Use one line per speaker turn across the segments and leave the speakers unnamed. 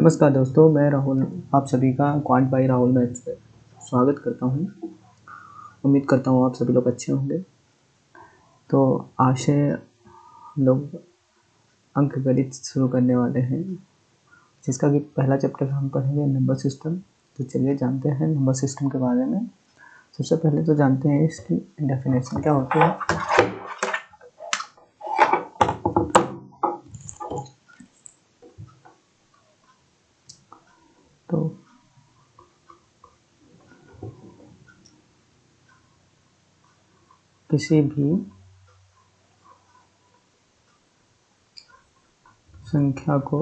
नमस्कार दोस्तों, मैं राहुल आप सभी का क्वांट बाई राहुल मैथ्स पे स्वागत करता हूँ। उम्मीद करता हूँ आप सभी लोग अच्छे होंगे। तो आज से हम लोग अंकगणित शुरू करने वाले हैं, जिसका कि पहला चैप्टर हम पढ़ेंगे नंबर सिस्टम। तो चलिए जानते हैं नंबर सिस्टम के बारे में। सबसे पहले तो जानते हैं इसकी डेफिनेशन क्या होती है। तो किसी भी संख्या को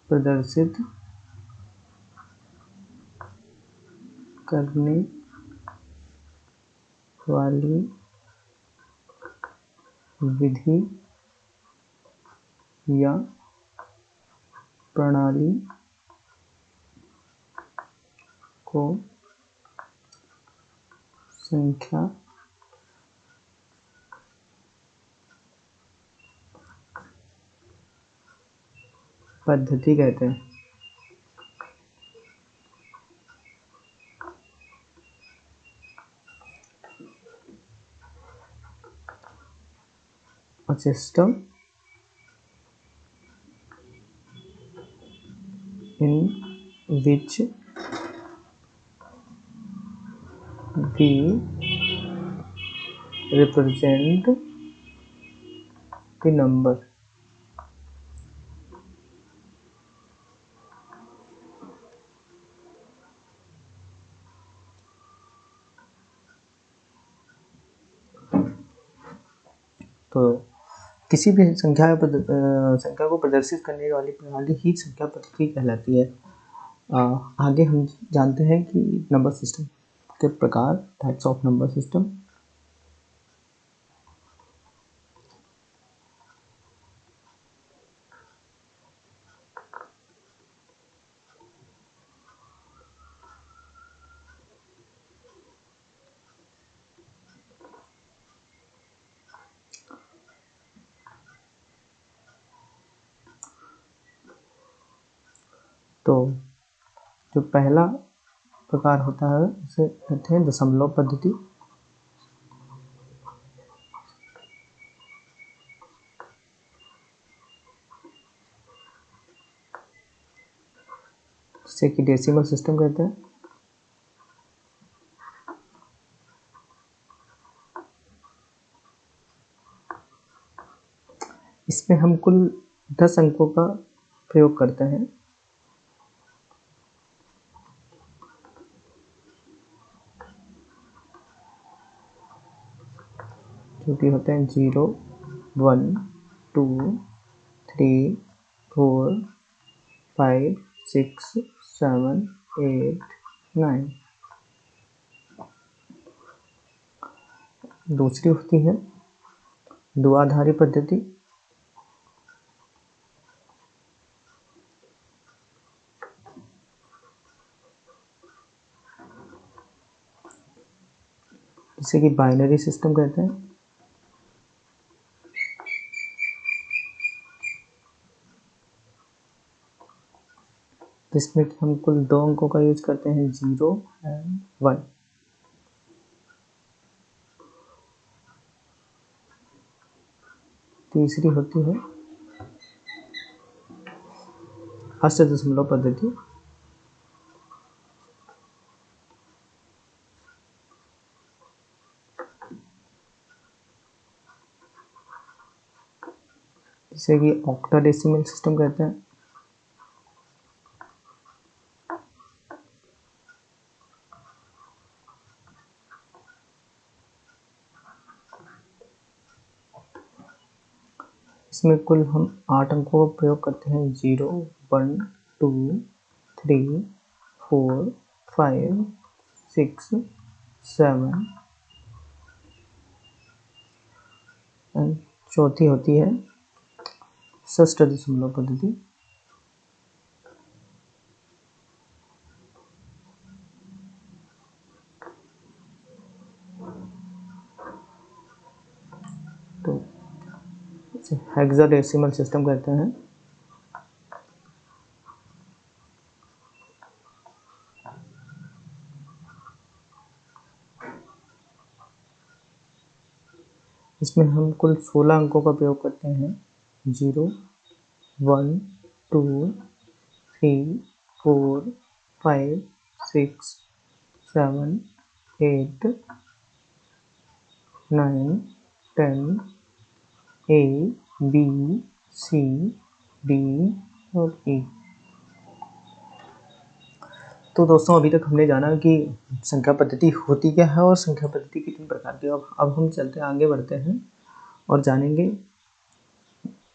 प्रदर्शित करने वाली विधि या प्रणाली को संख्या पद्धति कहते हैं। A system in which we represent the number तो किसी भी संख्या को प्रदर्शित करने वाली प्रणाली ही संख्या पद्धति कहलाती है। आगे हम जानते हैं कि नंबर सिस्टम के प्रकार, टाइप्स ऑफ नंबर सिस्टम। तो जो पहला प्रकार होता है उसे कहते हैं दशमलव पद्धति। जिसे कि डेसिमल सिस्टम कहते हैं। इसमें हम कुल 10 अंकों का प्रयोग करते हैं। जो कि होते हैं 0, 1, 2, 3, 4, 5, 6, 7, 8, 9। दूसरी होती है द्विआधारी पद्धति। जिसे कि बाइनरी सिस्टम कहते हैं। जिसमें कि हम कुल 2 अंकों का यूज करते हैं, 0 एंड 1। तीसरी होती है अष्टदशमलव पद्धति। जिसे कि ऑक्टाडेसिमल सिस्टम कहते हैं। इसमें कुल हम 8 अंकों का प्रयोग करते हैं, 0, 1, 2, 3, 4, 5, 6, 7 एंड चौथी होती है षष्टदशमलव पद्धति। हेक्साडेसिमल सिस्टम कहते हैं। इसमें हम कुल 16 अंकों का प्रयोग करते हैं। 0, 1, 2, 3, 4, 5, 6, 7, 8, 9, 10, A, B, C, D और E। तो दोस्तों अभी तक हमने जाना कि संख्या पद्धति होती क्या है और संख्या पद्धति कितने प्रकार की है। अब हम चलते हैं, आगे बढ़ते हैं और जानेंगे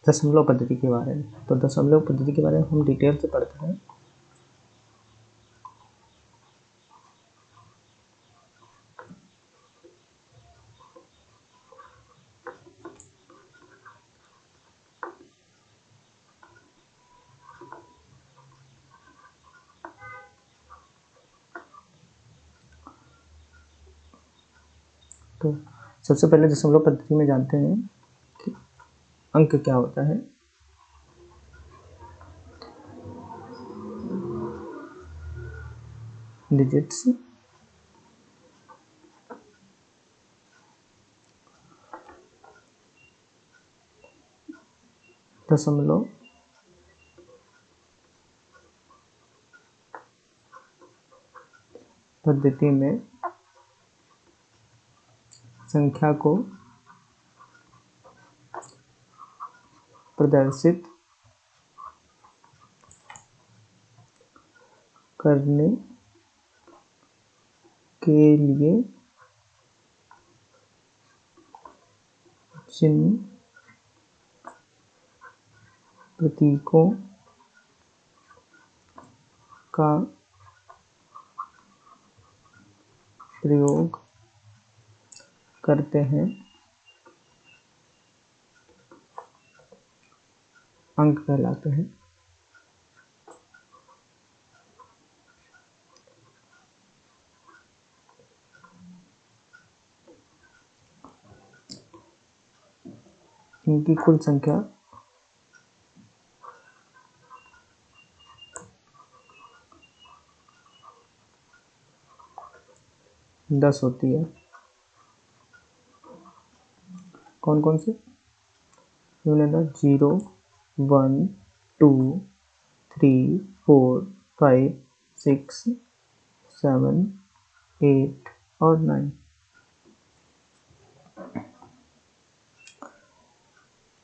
दशमलव पद्धति के बारे में। तो दशमलव पद्धति के बारे में हम डिटेल से पढ़ते हैं। तो सबसे पहले दशमलव पद्धति में जानते हैं कि अंक क्या होता है। डिजिट्स दशमलव पद्धति में संख्या को प्रदर्शित करने के लिए जिन प्रतीकों का प्रयोग करते हैं अंक कहलाते हैं। इनकी कुल संख्या 10 होती है। कौन कौन से? 0, 1, 2, 3, 4, 5, 6, 7, 8 और 9।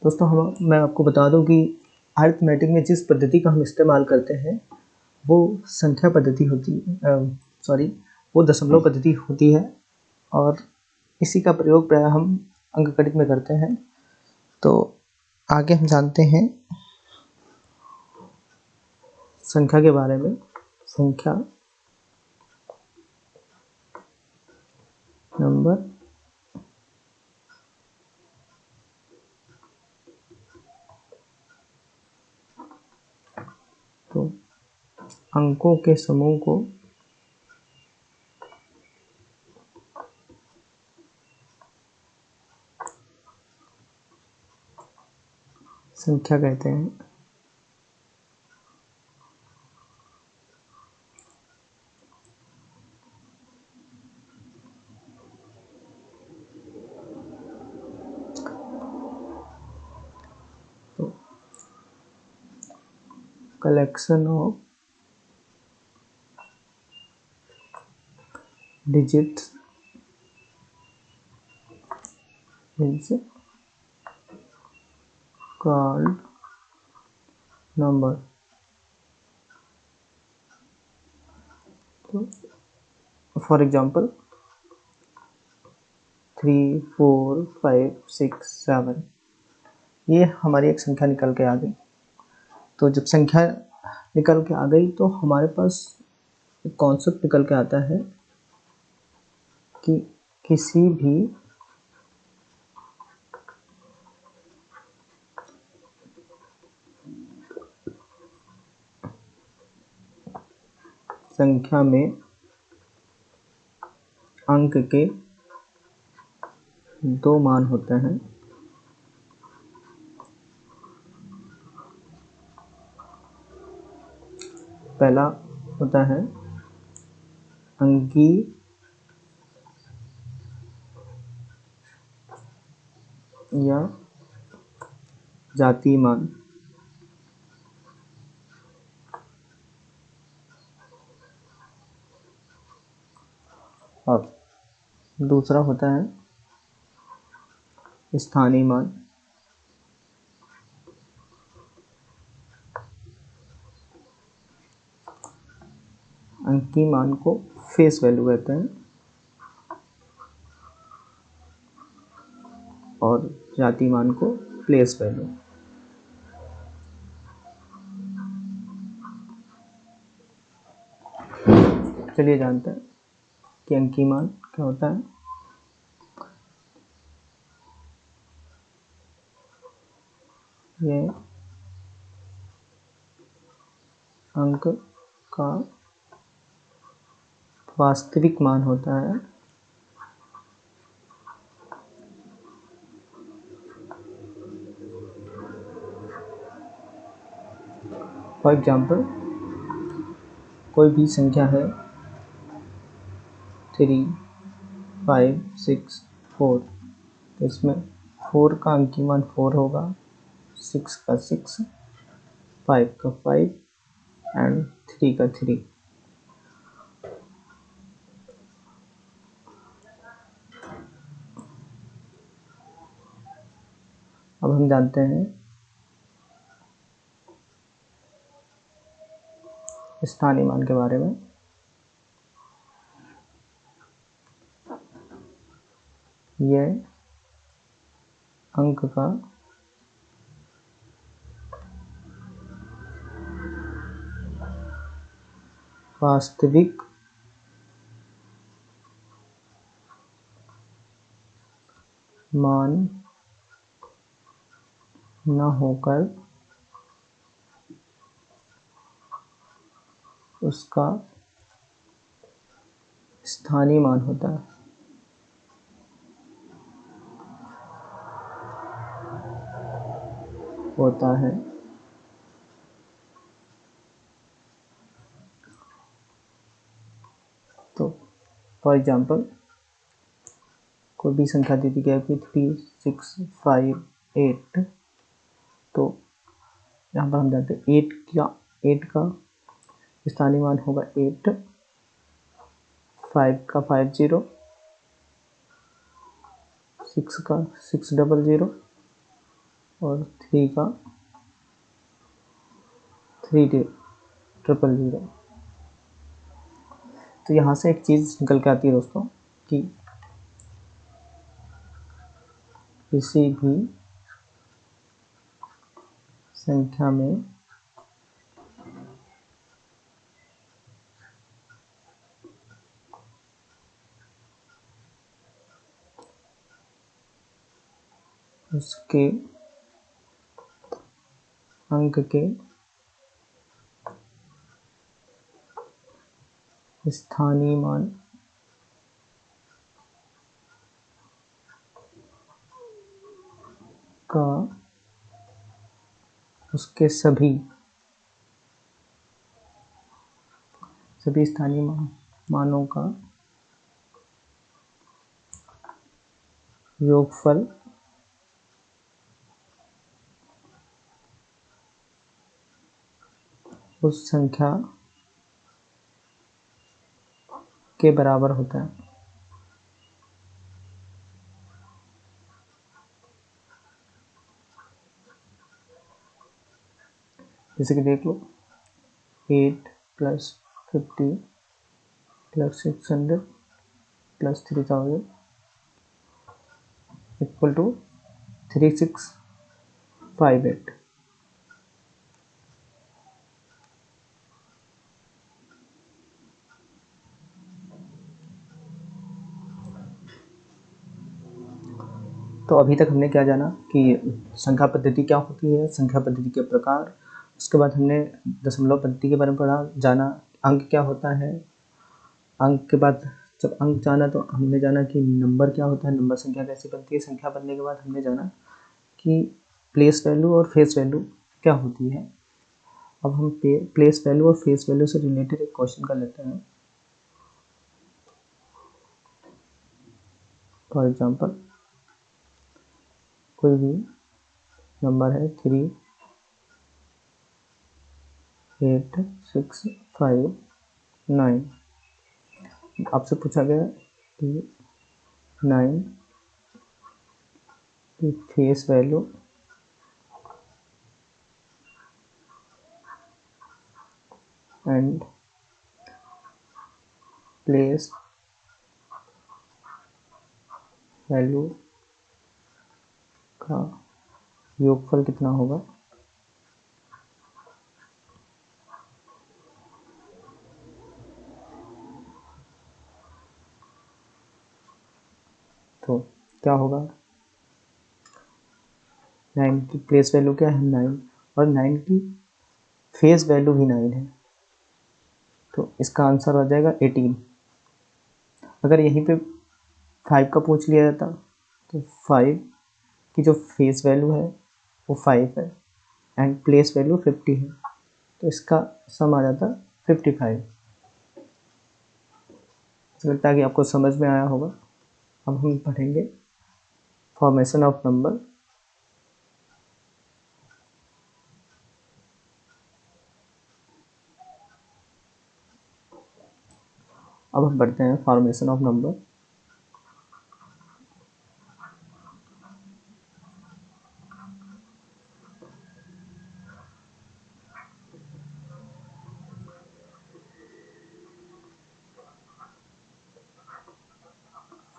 दोस्तों मैं आपको बता दूं कि अरिथमेटिक में जिस पद्धति का हम इस्तेमाल करते हैं वो संख्या पद्धति होती है, वो दशमलव पद्धति होती है और इसी का प्रयोग प्रायः हम अंकगणित में करते हैं। तो आगे हम जानते हैं संख्या के बारे में। संख्या नंबर तो अंकों के समूह को संख्या कहते हैं। तो collection of digits is called number। तो फॉर एग्जाम्पल 3, 4, 5, 6, 7 ये हमारी एक संख्या निकल के आ गई। तो जब संख्या निकल के आ गई तो हमारे पास एक कॉन्सेप्ट निकल के आता है कि किसी भी संख्या में अंक के 2 मान होते हैं। पहला होता है अंकी या जाति मान। और दूसरा होता है स्थानीय मान। अंकीय मान को फेस वैल्यू कहते हैं और जाति मान को प्लेस वैल्यू। चलिए जानते हैं कि अंकीय मान क्या होता है। ये अंक का वास्तविक मान होता है फॉर एग्जाम्पल कोई भी संख्या है 3, 5, 6, 4, तो इसमें 4 का अंकीय मान 4 होगा, 6 का 6, 5 का 5 एंड 3 का 3। अब हम जानते हैं स्थानीय मान के बारे में। यह अंक का वास्तविक मान न होकर उसका स्थानीय मान होता है। तो फॉर एग्जाम्पल कोई भी संख्या दे दी गई है 3, 6, 5, 8, तो यहाँ पर हम जानते हैं 8 का स्थानीय मान होगा 8, 5 का 50, 6 का 600 और 3 का 3000। तो यहाँ से एक चीज़ निकल के आती है दोस्तों कि किसी भी संख्या में उसके अंक के स्थानीय मान का उसके सभी स्थानीय मानों का योगफल उस संख्या के बराबर होता है। जैसे कि देख लो 8 + 50 + 600 + 3000 = 3658। तो अभी तक हमने क्या जाना कि संख्या पद्धति क्या होती है, संख्या पद्धति के प्रकार। उसके बाद हमने दशमलव पद्धति के बारे में पढ़ा, जाना अंक क्या होता है। अंक के बाद जब अंक जाना तो हमने जाना कि नंबर क्या होता है, नंबर संख्या कैसे बनती है। संख्या बनने के बाद हमने जाना कि प्लेस वैल्यू और फेस वैल्यू क्या होती है। अब हम प्लेस वैल्यू और फेस वैल्यू से रिलेटेड एक क्वेश्चन कर लेते हैं। फॉर एग्जांपल कोई भी नंबर है 38659, आपसे पूछा गया कि 9 की face value and place value का योगफल कितना होगा। तो क्या होगा, 9 की प्लेस वैल्यू क्या है 9 और 9 की फेस वैल्यू भी 9 है, तो इसका आंसर हो जाएगा 18। अगर यहीं पे 5 का पूछ लिया जाता तो 5 की जो फेस वैल्यू है वो 5 है एंड प्लेस वैल्यू 50 है, तो इसका सम आ जाता 55। मुझे लगता है कि आपको समझ में आया होगा। अब हम पढ़ेंगे फॉर्मेशन ऑफ नंबर। अब हम पढ़ते हैं formation of number.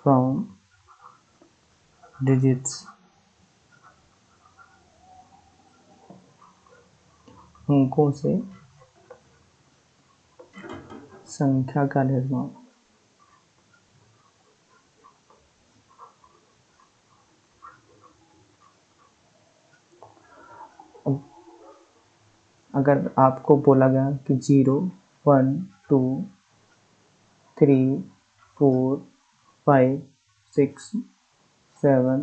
From digits, अंकों से संख्या का निर्माण। अगर आपको बोला गया कि 0 1 2 3 4 5 6 7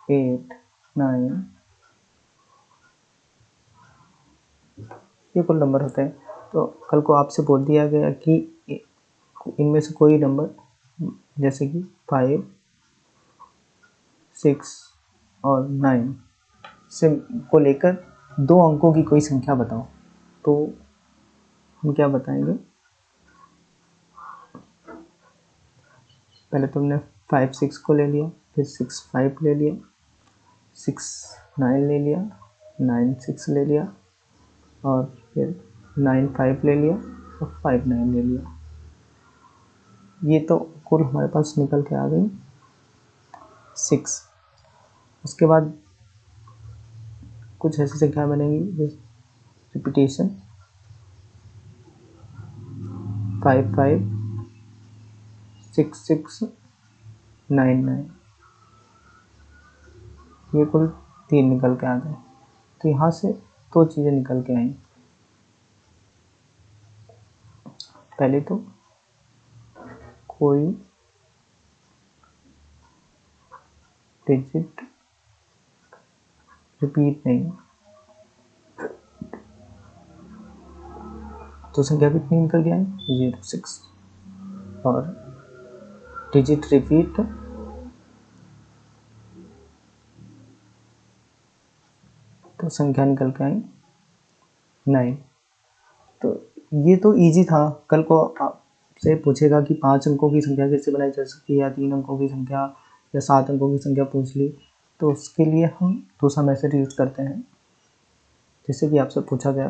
8 9, ये कुल नंबर होते हैं, तो कल को आपसे बोल दिया गया कि इनमें से कोई नंबर जैसे कि 5 6 और 9 से को लेकर 2 अंकों की कोई संख्या बताओ, तो हम क्या बताएंगे। पहले तुमने 5 6 को ले लिया, फिर 6 5 ले लिया, 6 9 ले लिया, 9 6 ले लिया और फिर 9 5 ले लिया और 5 9 ले लिया। ये तो कुल हमारे पास निकल के आ गई 6। उसके बाद कुछ ऐसी संख्या बनेगी रिपीटेशन 5 5 6 6 9 9, ये कुल 3 निकल के आ गए। तो यहाँ से 2 चीज़ें निकल के आई। पहले तो कोई डिजिट रिपीट नहीं, तो संख्या कितनी निकल के आई 0 6, और डिजिट रिपीट तो संख्या निकल के आई 9। तो ये तो इजी था। कल को आपसे पूछेगा कि 5 अंकों की संख्या कैसे बनाई जा सकती है, या 3 अंकों की संख्या, या 7 अंकों की संख्या पूछ ली, तो उसके लिए हम दूसरा मेथड यूज करते हैं। जैसे कि आपसे पूछा गया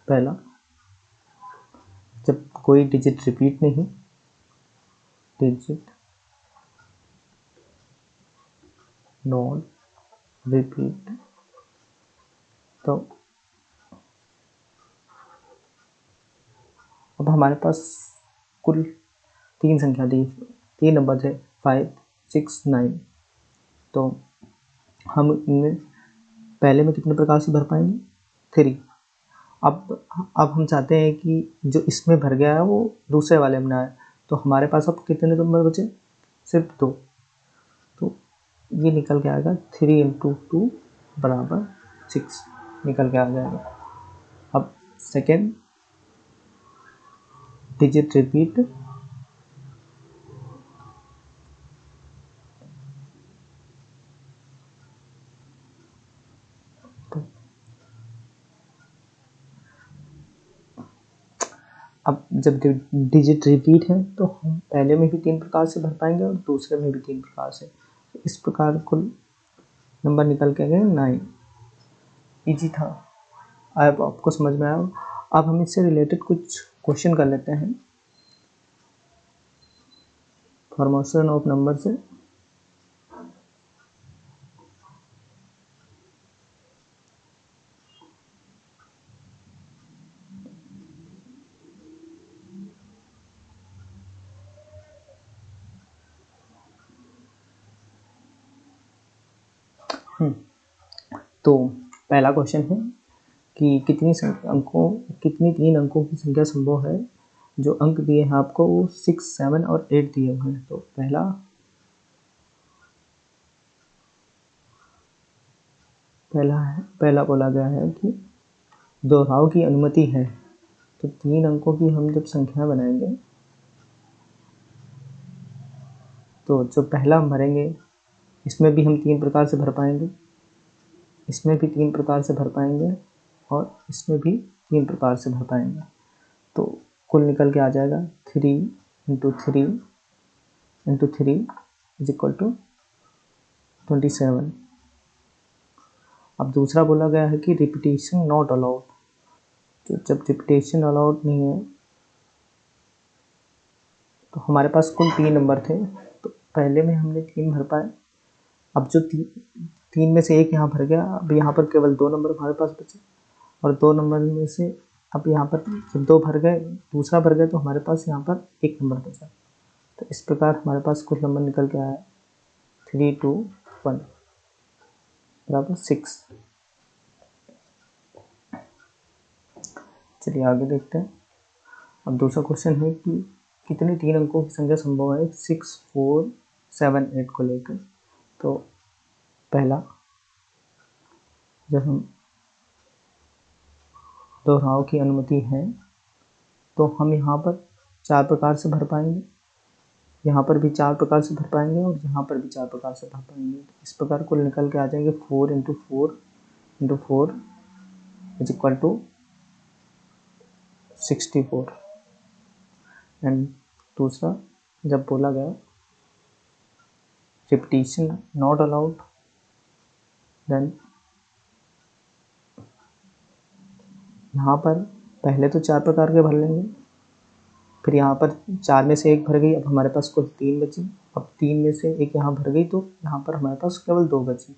पहला, जब कोई डिजिट रिपीट नहीं, डिजिट नॉट रिपीट, तो अब हमारे पास कुल 3 संख्या थी, 3 नंबर थे 5 6 9, तो हम इनमें पहले में कितने प्रकार से भर पाएंगे 3। अब हम चाहते हैं कि जो इसमें भर गया है वो दूसरे वाले में ना आए, तो हमारे पास अब कितने नंबर बचे, सिर्फ 2। तो ये निकल के आएगा 3 × 2 = 6 निकल के आ जाएगा। सेकेंड डिजिट रिपीट अब जब डिजिट रिपीट है तो हम पहले में भी 3 प्रकार से भर पाएंगे और दूसरे में भी 3 प्रकार से। इस प्रकार कुल नंबर निकल के गए 9। इजी था, अब आपको समझ में आया। अब हम इससे रिलेटेड कुछ क्वेश्चन कर लेते हैं फॉर्मेशन ऑफ नंबर से। तो पहला क्वेश्चन है कि कितनी 3 अंकों की संख्या संभव है। जो अंक दिए हैं आपको वो 6, 7 और 8 दिए हुए हैं। तो पहला बोला गया है कि दोहराव की अनुमति है। तो 3 अंकों की हम जब संख्या बनाएंगे तो जो पहला हम भरेंगे इसमें भी हम 3 प्रकार से भर पाएंगे, इसमें भी 3 प्रकार से भर पाएंगे और इसमें भी 3 प्रकार से भर पाएंगे। तो कुल निकल के आ जाएगा 3 × 3 × 3 = 27। अब दूसरा बोला गया है कि रिपीटेशन नॉट अलाउड। तो जब रिपीटेशन अलाउड नहीं है तो हमारे पास कुल 3 नंबर थे। तो पहले में हमने 3 भर पाए। अब जो 3 में से एक यहाँ भर गया, अब यहाँ पर केवल 2 नंबर हमारे पास बचे और 2 नंबर में से अब यहाँ पर जब 2 भर गए, दूसरा भर गए तो हमारे पास यहाँ पर 1 नंबर बचा। तो इस प्रकार हमारे पास कुछ नंबर निकल के आया 3, 2, 1 बराबर 6। चलिए आगे देखते हैं। अब दूसरा क्वेश्चन है कि कितने 3 अंकों की संख्या संभव है 6, 4, 7, 8 को लेकर। तो पहला, जब हम दोहराव की अनुमति है तो हम यहाँ पर 4 प्रकार से भर पाएंगे, यहाँ पर भी 4 प्रकार से भर पाएंगे और यहाँ पर भी 4 प्रकार से भर पाएंगे। तो इस प्रकार कुल निकल के आ जाएंगे 4 × 4 × 4 = 64। एंड दूसरा, जब बोला गया रिपीटेशन नॉट अलाउड, देन यहाँ पर पहले तो 4 प्रकार के भर लेंगे, फिर यहाँ पर 4 में से 1 भर गई, अब हमारे पास कुल 3 बची। अब 3 में से 1 यहाँ भर गई तो यहाँ पर हमारे पास केवल 2 बची।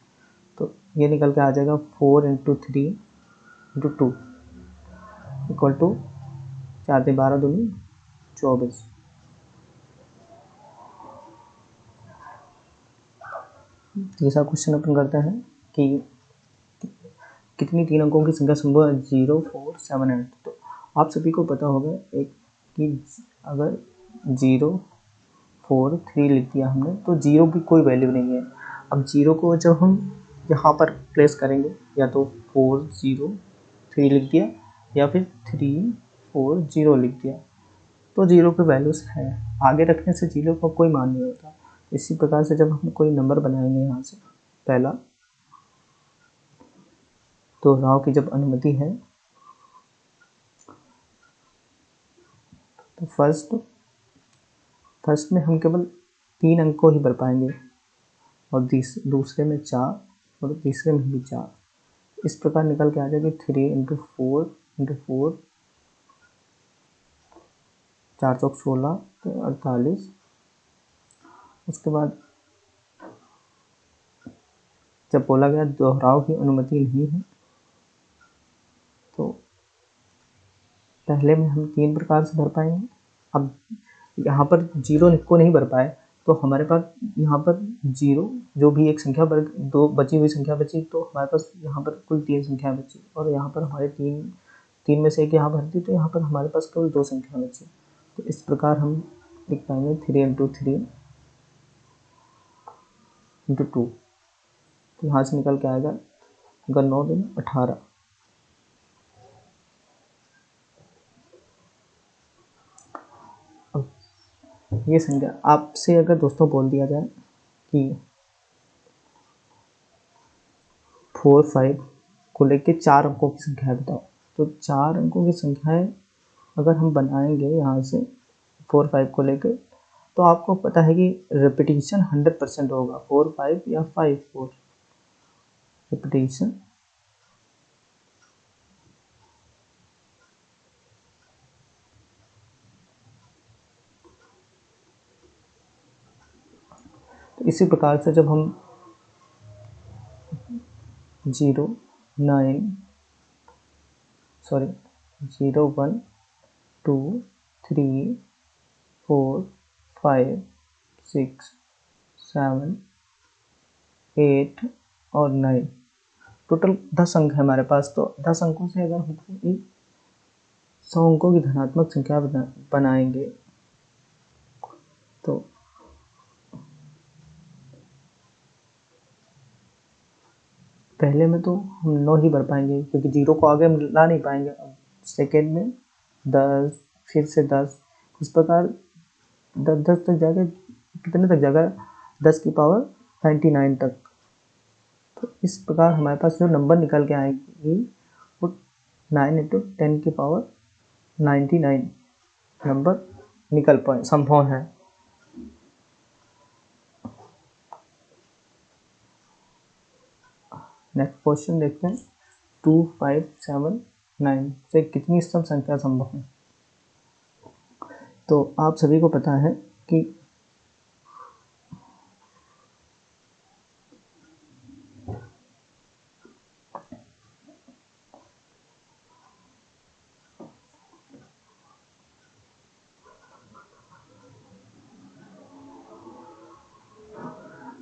तो ये निकल के आ जाएगा 4 × 3 × 2 = 4 × 12 = 24। तीसरा क्वेश्चन अपन करते हैं कि कितनी 3 अंकों की संख्या संभव है 0, 4, 7, 8। तो आप सभी को पता होगा एक कि अगर 0, 4, 3 लिख दिया हमने तो 0 की कोई वैल्यू नहीं है। अब 0 को जब हम यहाँ पर प्लेस करेंगे, या तो 4, 0, 3 लिख दिया या फिर 3, 4, 0 लिख दिया, तो 0 की वैल्यूज है। आगे रखने से 0 का कोई मान नहीं होता। इसी प्रकार से जब हम कोई नंबर बनाएंगे यहाँ से, पहला दोहराव की जब अनुमति है तो फर्स्ट में हम केवल 3 अंक को ही भर पाएंगे और दूसरे में 4 और तीसरे में भी 4। इस प्रकार निकल के आ जाएगी 3 × 4 × 4 4 × 16 तो 48। उसके बाद जब बोला गया दोहराव की अनुमति नहीं है तो पहले में हम 3 प्रकार से भर पाएंगे। अब यहाँ पर 0 को नहीं भर पाए तो हमारे पास यहाँ पर 0 जो भी एक संख्या पर 2 बची हुई संख्या बची, तो हमारे पास यहाँ पर कुल 3 संख्या बची और यहाँ पर हमारे 3 में से एक यहाँ भर दी तो यहाँ पर हमारे पास केवल 2 संख्या बची। तो इस प्रकार हम लिख पाएंगे 3 × 3 × 2। तो यहाँ से निकल के आएगा अगर 9 दिन 18। ये संख्या आपसे अगर दोस्तों बोल दिया जाए कि 4 5 को लेके 4 अंकों की संख्या बताओ, तो 4 अंकों की संख्याएं अगर हम बनाएंगे यहाँ से 4 5 को लेके, तो आपको पता है कि रिपीटिशन 100% होगा, 4 5 या 5 4 रिपीटिशन। तो इसी प्रकार से जब हम 0 1 2 3 4 5 6 7 8 और 9, टोटल 10 अंक है हमारे पास। तो 10 अंकों से अगर हम 100 अंकों की धनात्मक संख्या बनाएंगे, तो पहले में तो हम 9 ही भर पाएंगे, क्योंकि 0 को आगे हम ला नहीं पाएंगे। सेकेंड में 10, फिर से 10, इस प्रकार 10 तक जाके कितने तक जाएगा, 10 की पावर 99 तक। तो इस प्रकार हमारे पास जो नंबर निकल के आएगी वो 9 × 10 की पावर 99 नंबर निकल पाए, संभव है। नेक्स्ट क्वेश्चन देखते हैं, 2 5 7 9 से कितनी सम संख्या संभव है। तो आप सभी को पता है कि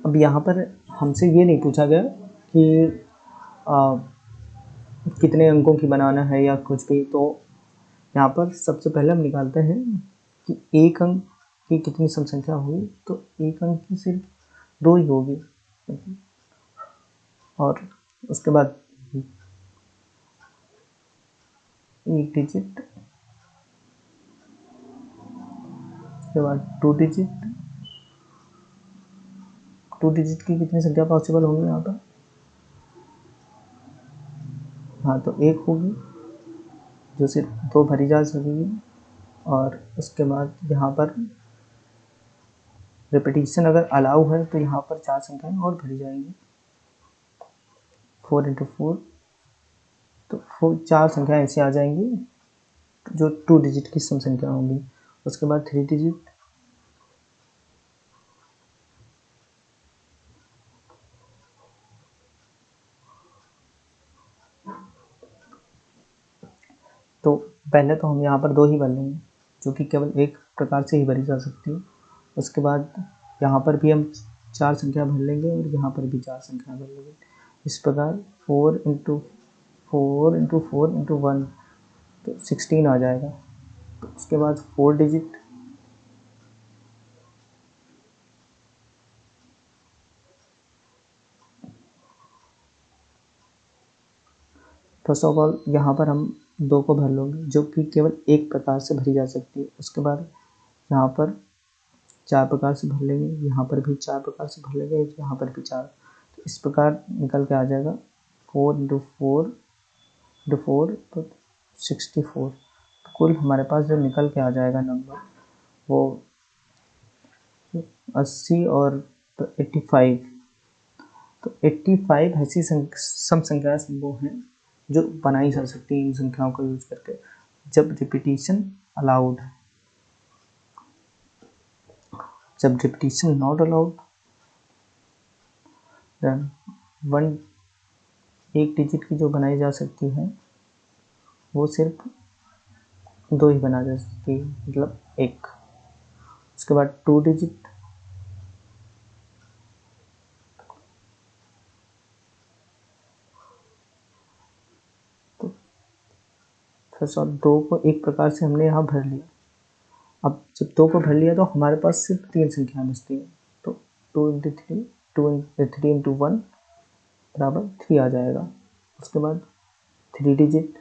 अब यहाँ पर हमसे ये नहीं पूछा गया कि कितने अंकों की बनाना है या कुछ भी। तो यहाँ पर सबसे पहले हम निकालते हैं कि एक अंक की कितनी सम संख्या होगी। तो एक अंक की सिर्फ 2 ही होगी, और उसके बाद एक डिजिट, उसके बाद 2 डिजिट। 2 डिजिट की कितनी संख्या पॉसिबल होंगी यहाँ पर, हाँ तो एक होगी जो सिर्फ 2 भरी जा सकेगी। और उसके बाद यहाँ पर रिपीटिशन अगर अलाउ है तो यहाँ पर 4 संख्याएं और भरी जाएंगी, 4 × 4, तो 4 संख्याएं ऐसे आ जाएंगी जो 2 डिजिट की सम संख्या होंगी। उसके बाद 3 डिजिट, तो पहले तो हम यहाँ पर 2 ही भर लेंगे, जो कि केवल एक प्रकार से ही भरी जा सकती है। उसके बाद यहाँ पर भी हम 4 संख्या भर लेंगे और यहाँ पर भी 4 संख्या भर लेंगे। इस प्रकार 4 × 4 × 4 × 1, तो 16 आ जाएगा। तो उसके बाद 4 डिजिट, फर्स्ट ऑफ ऑल यहाँ पर हम 2 को भर लेंगे, जो कि केवल एक प्रकार से भरी जा सकती है। उसके बाद यहाँ पर 4 प्रकार से भर लेंगे, यहाँ पर भी 4 प्रकार से भर लेंगे, यहाँ पर भी 4। तो इस प्रकार निकल के आ जाएगा 4 × 4 × 4, तो 64। तो कुल हमारे पास जो निकल के आ जाएगा नंबर वो 80 और 85। तो 85 ऐसी सम संख्या संभव हैं जो बनाई जा सकती है इन संख्याओं को यूज करके, जब रिपीटिशन अलाउड है। जब repetition not allowed, then 1 digit की जो बनाई जा सकती है वो सिर्फ 2 ही बना जा सकती है, मतलब 1। उसके बाद 2 डिजिट, तो फिर 2 को एक प्रकार से हमने यहाँ भर लिया। अब जब 2 को भर लिया तो हमारे पास सिर्फ 3 संख्या बचती है। तो 2 × 3, 3 × 1 बराबर 3 आ जाएगा। उसके बाद 3 डिजिट,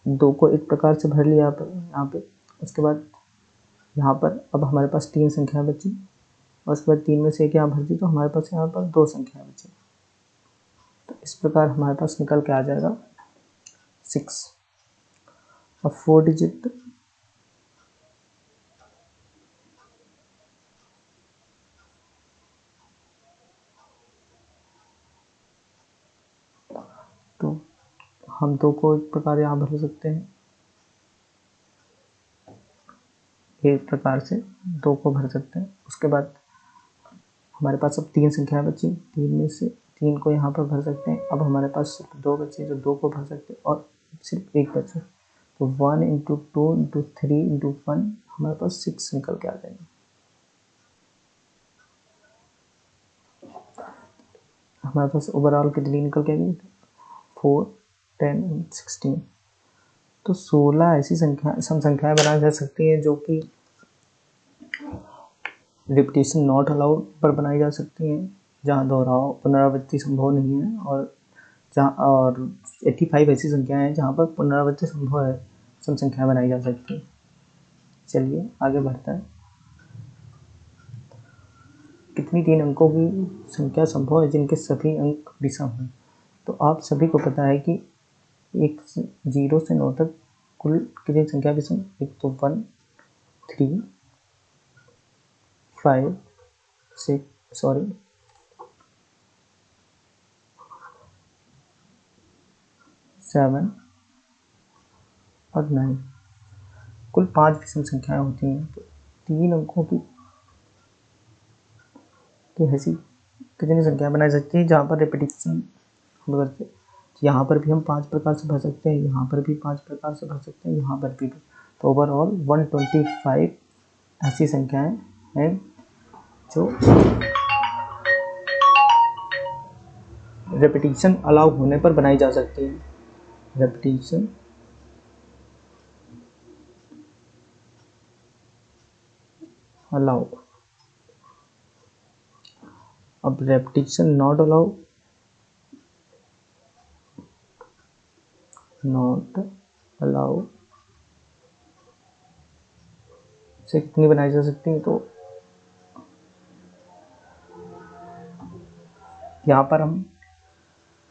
2 को एक प्रकार से भर लिया यहाँ पे। उसके बाद यहाँ पर अब हमारे पास 3 संख्याएं बची, और उसके बाद 3 में से एक यहाँ भर दी, तो हमारे पास यहाँ पर 2 संख्याएं बची। तो इस प्रकार हमारे पास निकल के आ जाएगा 6। अब 4 डिजिट तो हम 2 को एक प्रकार यहाँ भर सकते हैं, एक प्रकार से 2 को भर सकते हैं। उसके बाद हमारे पास अब 3 संख्याएं बची, 3 में से 3 को यहाँ पर भर सकते हैं। अब हमारे पास सिर्फ 2 बचे, जो 2 को भर सकते हैं, और सिर्फ 1 बचे। तो 1 इंटू 2 इंटू 3 इंटू 1 हमारे पास 6 निकल के आ जाएंगे। हमारे पास ओवरऑल कितनी निकल के आएगी? 4, 10 एंड 16। तो 16 ऐसी संख्याएं बनाई जा सकती हैं जो कि रिपीटेशन नॉट अलाउड पर बनाई जा सकती हैं, जहाँ दोहराव पुनरावृत्ति संभव नहीं है, और 85 ऐसी संख्याएं हैं जहाँ पर पुनरावृत्ति संभव है, सम संख्याएं बनाई जा सकती हैं। चलिए आगे बढ़ता है। कितनी 3 अंकों की संख्या संभव है जिनके सभी अंक विषम हैं? तो आप सभी को पता है कि 0 से 9 तक कुल कितनी संख्या विषम? एक तो 1, 3, 5, 7 और 9, कुल 5 विषम संख्याएं होती हैं। तो 3 अंकों की ऐसी कितनी संख्या बनाई सकती है जहाँ पर रिपीटेशन हम करते हैं? यहाँ पर भी हम 5 प्रकार से भर सकते हैं, यहाँ पर भी 5 प्रकार से भर सकते हैं, यहाँ पर भी। तो ओवरऑल 125 ऐसी संख्याएं हैं जो रिपीटेशन अलाउ होने पर बनाई जा सकती है। Repetition allow. अब रिपीटेशन नॉट अलाउ से कितनी बनाई जा सकती है? तो यहाँ पर हम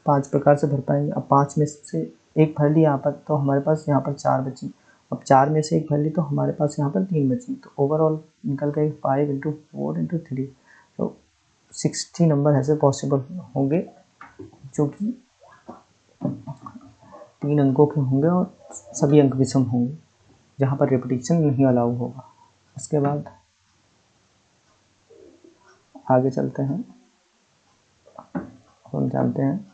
5 प्रकार से भर पाएंगे। अब 5 में से एक भर ली यहाँ पर, तो हमारे पास यहाँ पर 4 बची। अब 4 में से एक भर ली तो हमारे पास यहाँ पर 3 बची। तो ओवरऑल निकल गए 5 इंटू 4 इंटू 3। तो 60 नंबर ऐसे पॉसिबल होंगे जो कि 3 अंकों के होंगे और सभी अंक विषम होंगे, जहाँ पर रिपीटेशन नहीं अलाउ होगा। उसके बाद आगे चलते हैं, हम जानते हैं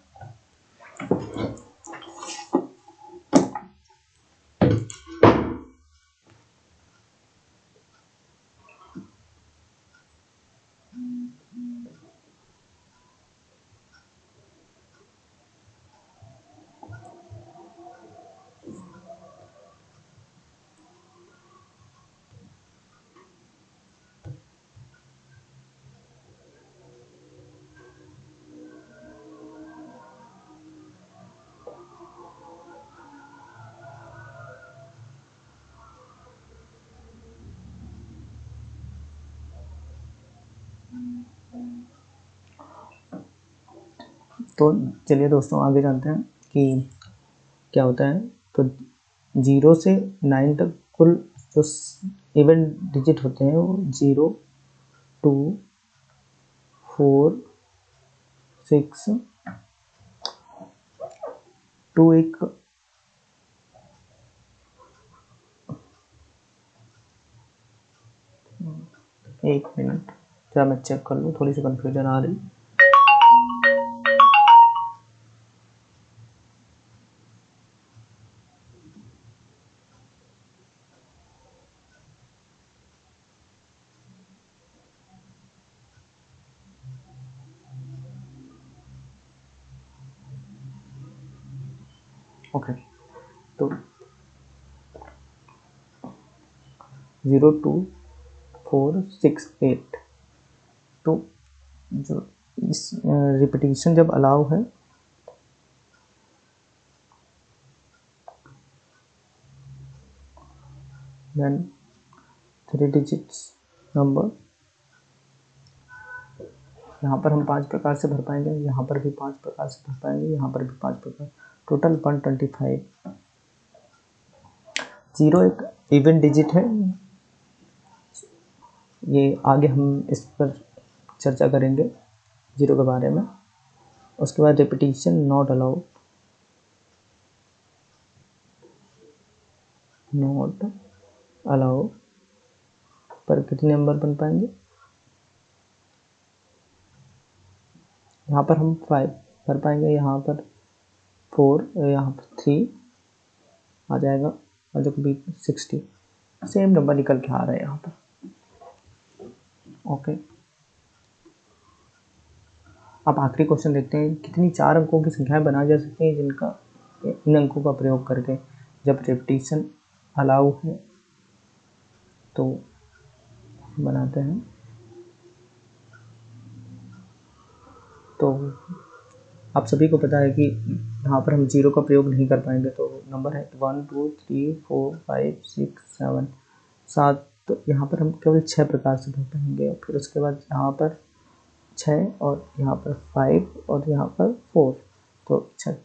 तो चलिए दोस्तों आगे जानते हैं कि क्या होता है। तो 0 से 9 तक कुल जो इवन डिजिट होते हैं वो 0, 2, 4, 6, 2 एक मिनट, क्या मैं चेक कर लूँ, थोड़ी सी कंफ्यूजन आ रही। ओके, तो 0, 2, 4, 6, 8। तो जो इस रिपीटेशन जब अलाउ है देन 3 डिजिट्स नंबर। यहाँ पर हम 5 प्रकार से भर पाएंगे, यहाँ पर भी 5 प्रकार से भर पाएंगे, यहाँ पर भी 5 प्रकार, टोटल 125। 0 एक इवन डिजिट है, ये आगे हम इस पर चर्चा करेंगे 0 के बारे में। उसके बाद repetition not allowed, not allow पर कितने नंबर बन पाएंगे, यहाँ पर हम 5 भर पाएंगे, यहाँ पर 4, यहाँ पर 3 आ जाएगा, और जो कभी 60 सेम नंबर निकल के आ रहा है यहाँ पर। ओके, अब आखिरी क्वेश्चन देखते हैं, कितनी 4 अंकों की संख्याएं बनाई जा सकती हैं जिनका इन अंकों का प्रयोग करके जब रिपीटिशन अलाउ है तो बनाते हैं। तो आप सभी को पता है कि यहाँ पर हम 0 का प्रयोग नहीं कर पाएंगे, तो नंबर है 1 2 3 4 5 6 7 7। तो यहाँ पर हम केवल 6 प्रकार से भर पाएंगे, फिर उसके बाद यहाँ पर 6 और यहाँ पर 5 और यहाँ पर 4, तो 6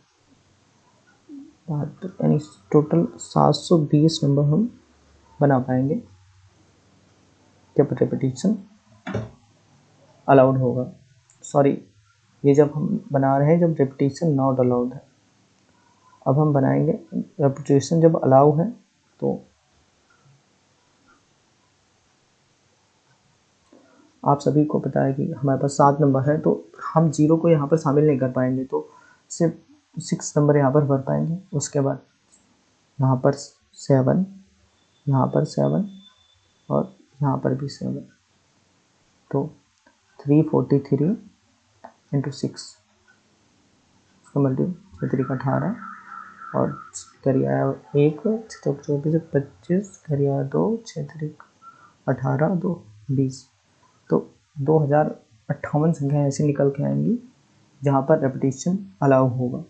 यानी टोटल 720 नंबर हम बना पाएंगे जब रिपीटिशन अलाउड होगा। सॉरी, ये जब हम बना रहे हैं जब रिपीटिशन नॉट अलाउड है। अब हम बनाएंगे रिपीटिशन जब अलाउ है, तो आप सभी को पता है कि हमारे पास 7 नंबर है, तो हम 0 को यहाँ पर शामिल नहीं कर पाएंगे, तो सिर्फ 6 नंबर यहाँ पर भर पाएंगे। उसके बाद यहाँ पर 7, यहाँ पर 7 और यहाँ पर भी 7, तो 343 इंटू 6, उसका मल्टीप्लाई 3 का 18 और करिए 1 24 25 करिए 2 6 18 2 20, तो 2058 संख्या ऐसे निकल के आएंगी जहाँ पर रेपिटेशन अलाउ होगा।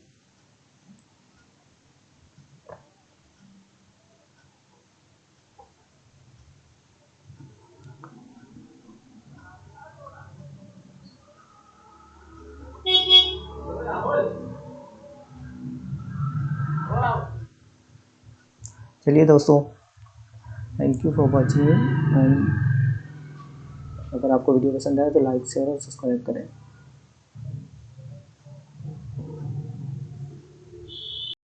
चलिए दोस्तों, thank you for watching and अगर आपको वीडियो पसंद आए तो लाइक शेयर और सब्सक्राइब करें।